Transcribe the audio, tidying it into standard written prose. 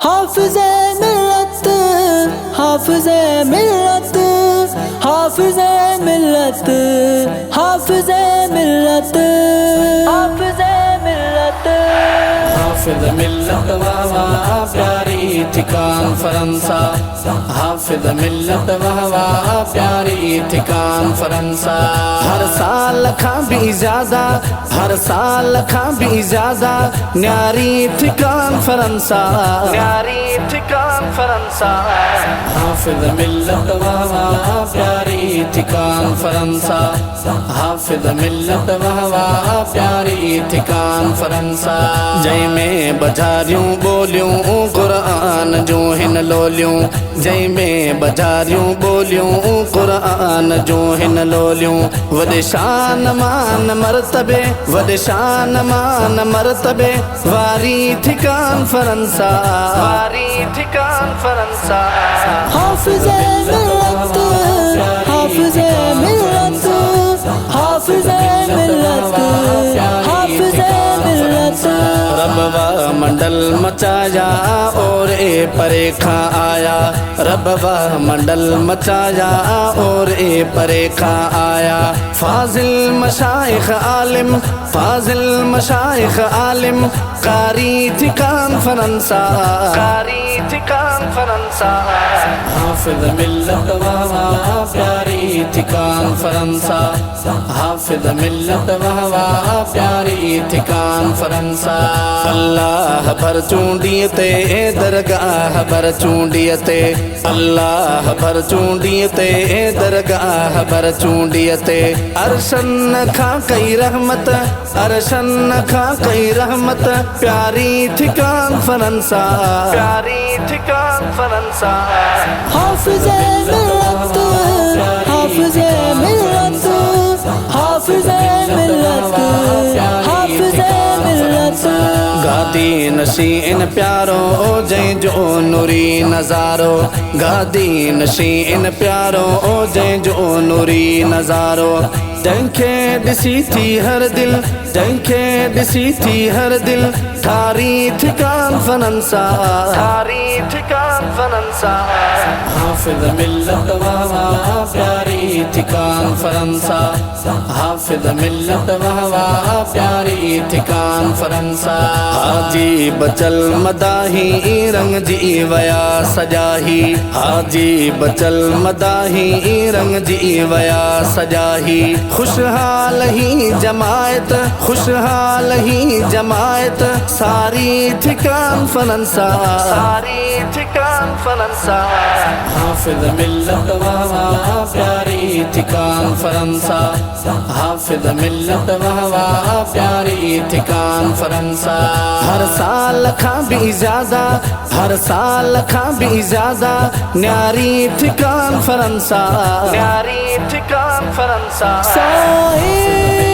हाफिज़े मिल्लत, हाफिज़े मिल्लत, हाफिज़े मिल्लत, हाफिज़े मिल्लत, हाफिज़े मिल्लत। हाफिज़ मिल्लत वावा प्यारी थी कॉन्फ्रेंसा, हाफिज़ मिल्लत वावा प्यारी थी कॉन्फ्रेंसा। हर साल खां भी ज्यादा, हर साल खां भी ज्यादा न्यारी थी कॉन्फ्रेंसा, न्यारी थी कॉन्फ्रेंसा। हाफिज़ मिल्लत वावा प्यारी थी कॉन्फ्रेंसा, हाफिज़ मिल्लत वावा प्यारी थी कॉन्फ्रेंसा। जय में बजारियूं बोलियूं कुरान जो हिन लोलियूं, जय में बजारियूं बोलियूं कुरान जो हिन लोलियूं। वॾे शान मान मरतबे, वॾे शान मान मरतबे वारी थी कॉन्फ्रेंसा, वारी थी कॉन्फ्रेंसा। हाफिज़े मिल्लत, हाफिज़े मिल्लत, हाफिज़े मिल्लत, हाफिज़े मिल्लत। रब व मंडल मचाया और ए परे खां आया, रब व मंडल मचाया और ए परे खां आया। फाजिल मशाइख आलिम, फाजिल मशाइख आलिम कारी थी कॉन्फ्रेंसा, कारी थी कॉन्फ्रेंसा। हाफिज़ मिल्लत वावा प्यारी थी कॉन्फ्रेंसा, हाफिज़ मिल्लत वावा प्यारी थी कॉन्फ्रेंसा। अल्लाह भर चूंडिय ते दरगाह भर चूंडिय ते, अल्लाह भर चूंडिय ते दरगाह भर चूंडिय ते। अरशन खां कई रहमत, अरशन खां कई रहमत प्यारी थी कॉन्फ्रेंसा, प्यारी थी कॉन्फ्रेंसा। हाफिज़े मिल्लत, हाफिज़े मिल्लत, हाफिज़े मिल्लत, हाफिज़े मिल्लत। गादी नशीन प्यारो जय जो नूरी नज़ारो, गादी नशीन प्यारो जय जो नूरी नज़ारो। जंखे ॾिसी थी हर दिल, जंखे ॾिसी थी हर दिल ठारी थी कॉन्फ्रेंसा, ठारी थी कॉन्फ्रेंसा। हाफिज़ मिल्लत वावा प्यारी थी कॉन्फ्रेंसा, हाफिज़ मिल्लत वावा प्यारी थी कॉन्फ्रेंसा। हाजी बचल मदाही रंग जी वया सजाही, हाजी बचल मदाही रंग जी वया सजाही। खुशहाल ही जमायत, खुशहाल ही जमायत सारी थी कॉन्फ्रेंसा, सारी थी कॉन्फ्रेंसा। हाफिज़ मिल्लत वावा प्यारी थी कॉन्फ्रेंसा, हाफिज़ मिल्लत वावा प्यारी थी कॉन्फ्रेंसा। हर साल खां भी ज्यादा, हर साल खां भी ज्यादा न्यारी थी कॉन्फ्रेंसा, न्यारी थी कॉन्फ्रेंसा। साहिब